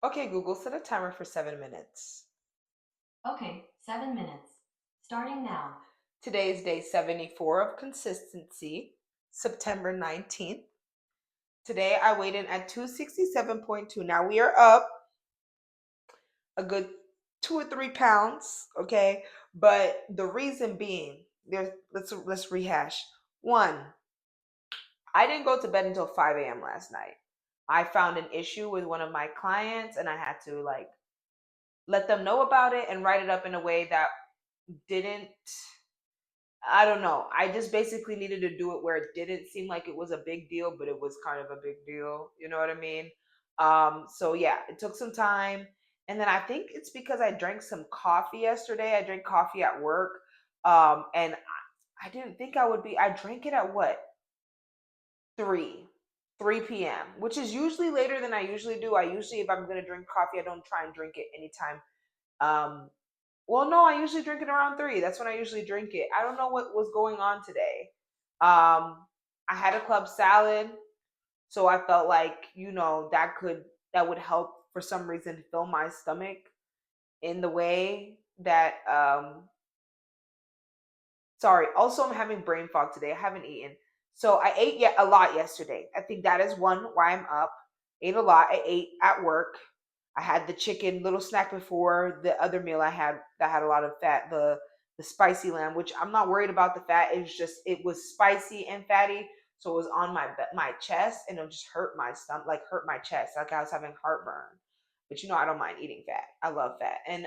Okay, Google, set a timer for 7 minutes. Okay, 7 minutes. Starting now. Today is day 74 of consistency, September 19th. Today I weighed in at 267.2. Now we are up a good 2 or 3 pounds, okay? But the reason being, let's rehash. One, I didn't go to bed until 5 a.m. last night. I found an issue with one of my clients and I had to like let them know about it and write it up in a way that didn't, I don't know. I just basically needed to do it where it didn't seem like it was a big deal, but it was kind of a big deal. You know what I mean? So yeah, it took some time. And then I think it's because I drank some coffee yesterday. I drank coffee at work. And I didn't think I would be, I drank it at what? 3, 3 p.m., which is usually later than I usually do. I usually, if I'm going to drink coffee, I don't try and drink it anytime. Um, well, no, I usually drink it around 3. That's when I usually drink it. I don't know what was going on today. I had a club salad, so I felt like, that would help for some reason fill my stomach in the way that sorry, also I'm having brain fog today. I haven't eaten. So I ate yet a lot yesterday. I think that is one why I'm up. Ate a lot. I ate at work. I had the chicken little snack before the other meal I had that had a lot of fat, the spicy lamb, which I'm not worried about the fat. It was just it was spicy and fatty, so it was on my chest and it just hurt my stomach, like hurt my chest, like I was having heartburn. But I don't mind eating fat. I love fat, and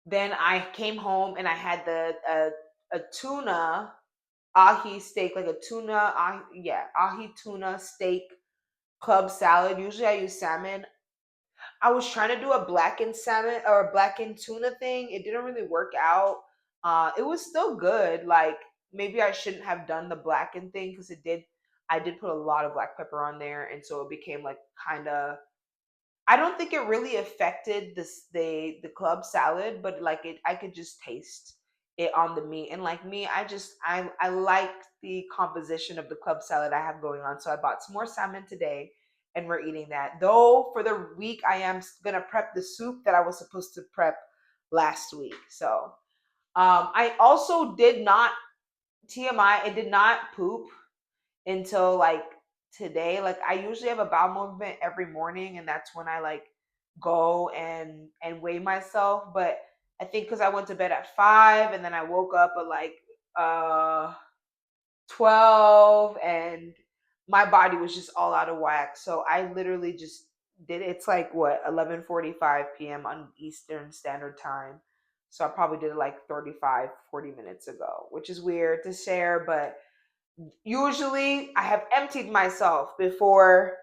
then I came home and I had a tuna ahi steak, like a tuna ahi, yeah, ahi tuna steak club salad. Usually I use salmon. I was trying to do a blackened salmon or a blackened tuna thing. It didn't really work out. It was still good. Like maybe I shouldn't have done the blackened thing because it did. I did put a lot of black pepper on there, and so it became like kind of. I don't think it really affected the club salad, but like it, I could just taste it on the meat. And like me, I like the composition of the club salad I have going on. So I bought some more salmon today, and we're eating that. Though for the week, I am gonna prep the soup that I was supposed to prep last week. So I also did not TMI. I did not poop until like today. Like I usually have a bowel movement every morning, and that's when I like go and weigh myself. But I think because I went to bed at 5 and then I woke up at like uh 12, and my body was just all out of whack. So I literally just did it's like what 11:45 p.m. on Eastern Standard Time. So I probably did it like 35-40 minutes ago, which is weird to share, but usually I have emptied myself before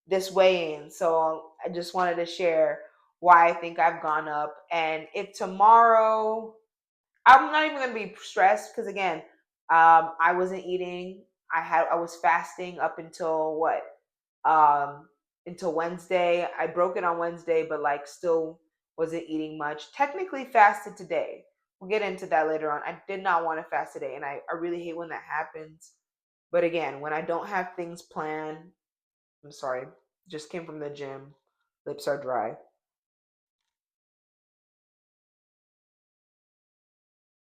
this weigh-in. So I just wanted to share why I think I've gone up. And if tomorrow, I'm not even gonna be stressed because again, I wasn't eating. I was fasting up until what? Um, until Wednesday. I broke it on Wednesday, but like still wasn't eating much. Technically fasted today. We'll get into that later on. I did not want to fast today, and I really hate when that happens. But again, when I don't have things planned, I'm sorry, just came from the gym, lips are dry.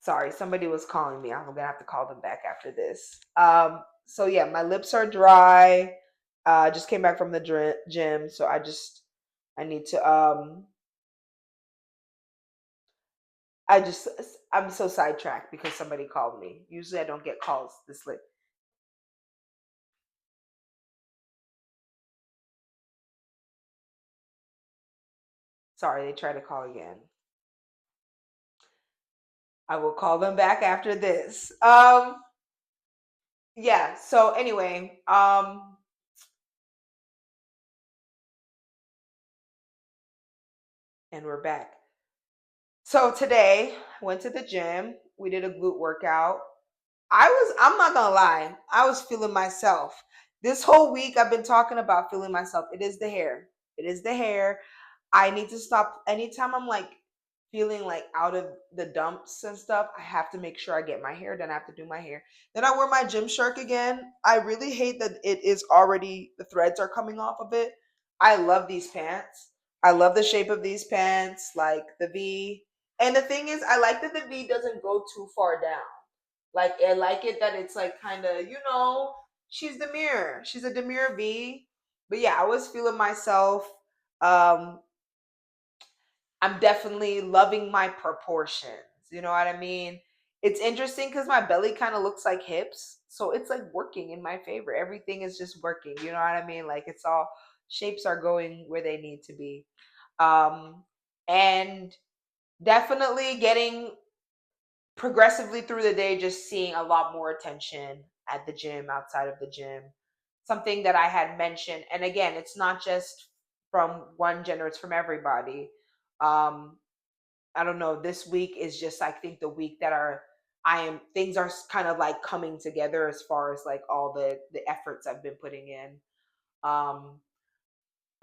Sorry, somebody was calling me. I'm gonna have to call them back after this. So yeah, my lips are dry. Just came back from the gym, so I need to I just I'm so sidetracked because somebody called me. Usually I don't get calls this late. Sorry, they try to call again. I will call them back after this. Yeah, so anyway, and we're back. So today, I went to the gym. We did a glute workout. I'm not gonna lie, I was feeling myself. This whole week, I've been talking about feeling myself. It is the hair. It is the hair. I need to stop. Anytime I'm like feeling like out of the dumps and stuff, I have to make sure I get my hair done. I have to do my hair. Then I wear my Gymshark again. I really hate that it is already, the threads are coming off of it. I love these pants. I love the shape of these pants, like the V. And the thing is, I like that the V doesn't go too far down. Like I like it that it's like kind of, she's demure. She's a demure V. But yeah, I was feeling myself. Um, I'm definitely loving my proportions. You know what I mean? It's interesting because my belly kind of looks like hips. So it's like working in my favor. Everything is just working. You know what I mean? Like it's all shapes are going where they need to be. Um, and definitely getting progressively through the day, just seeing a lot more attention at the gym, outside of the gym. Something that I had mentioned. And again, it's not just from one gender, it's from everybody. Um, I don't know. This week is just, I think, the week that things are kind of like coming together as far as like all the efforts I've been putting in. Um,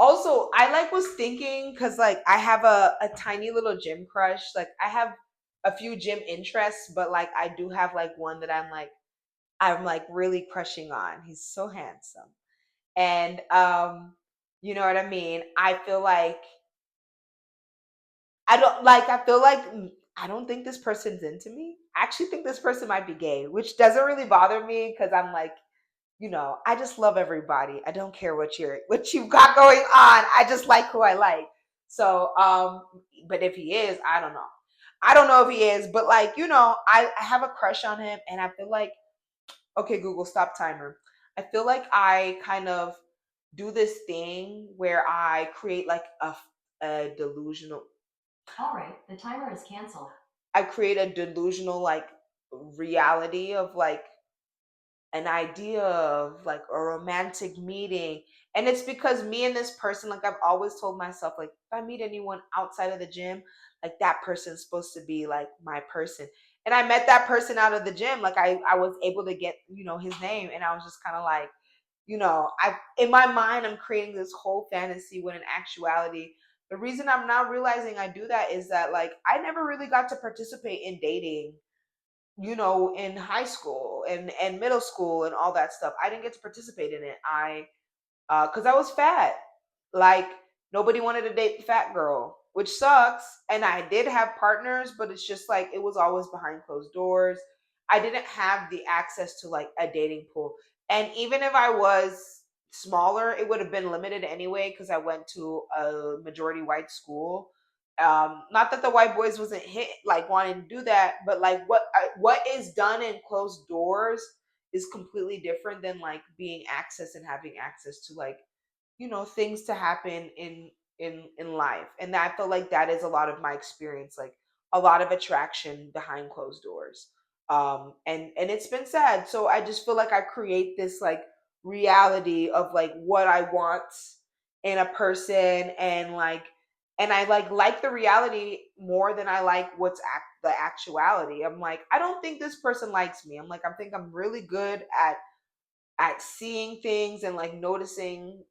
Also, I like was thinking because like I have a tiny little gym crush. Like I have a few gym interests, but like I do have like one that I'm like really crushing on. He's so handsome. And you know what I mean? I feel like I don't think this person's into me. I actually think this person might be gay, which doesn't really bother me because I'm like, I just love everybody. I don't care what you've got going on. I just like who I like. So, but if he is, I don't know. I don't know if he is, but like, I have a crush on him and I feel like, okay, Google, stop timer. I feel like I kind of do this thing where I create like a delusional All right, the timer is canceled. I create a delusional like reality of like an idea of like a romantic meeting. And it's because me and this person, like I've always told myself, like if I meet anyone outside of the gym, like that person's supposed to be like my person. And I met that person out of the gym. Like I was able to get, his name. And I was just kind of like, I in my mind I'm creating this whole fantasy when in actuality, the reason I'm now realizing I do that is that like I never really got to participate in dating, in high school and middle school and all that stuff. I didn't get to participate in it. Because I was fat. Like nobody wanted to date the fat girl, which sucks. And I did have partners, but it's just like it was always behind closed doors. I didn't have the access to like a dating pool. And even if I was smaller, it would have been limited anyway because I went to a majority white school. Not that the white boys wasn't hit like wanting to do that, but like what is done in closed doors is completely different than like being access and having access to like things to happen in life. And I feel like that is a lot of my experience, like a lot of attraction behind closed doors. And it's been sad, so I just feel like I create this like reality of like what I want in a person, and I like the reality more than I like the actuality. I'm like, I don't think this person likes me. I think I'm really good at seeing things and like noticing,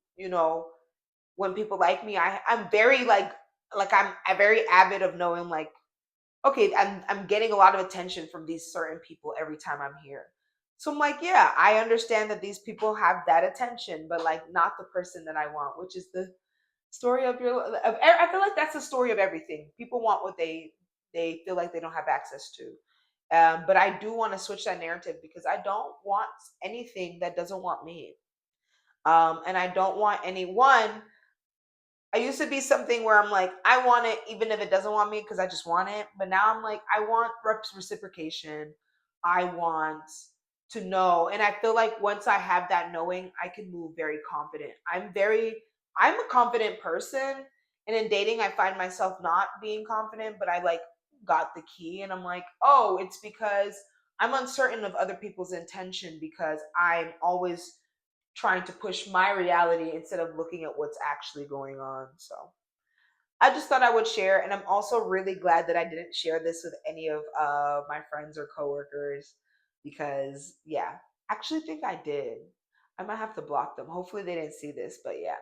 when people like me. I'm very like I'm very avid of knowing like, okay, I'm getting a lot of attention from these certain people every time I'm here. So I'm like, yeah, I understand that these people have that attention, but like not the person that I want, which is the story of I feel like that's the story of everything. People want what they feel like they don't have access to. But I do want to switch that narrative because I don't want anything that doesn't want me. And I don't want anyone. I used to be something where I'm like, I want it even if it doesn't want me because I just want it. But now I'm like, I want reciprocation. I want to know. And I feel like once I have that knowing, I can move very confident. I'm a confident person. And in dating, I find myself not being confident, but I like got the key. And I'm like, oh, it's because I'm uncertain of other people's intention because I'm always trying to push my reality instead of looking at what's actually going on. So I just thought I would share, and I'm also really glad that I didn't share this with any of my friends or coworkers because, yeah, actually think I did. I might have to block them. Hopefully they didn't see this, but yeah.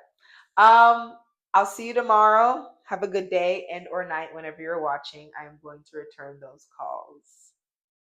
Um, I'll see you tomorrow. Have a good day and or night whenever you're watching. I am going to return those calls.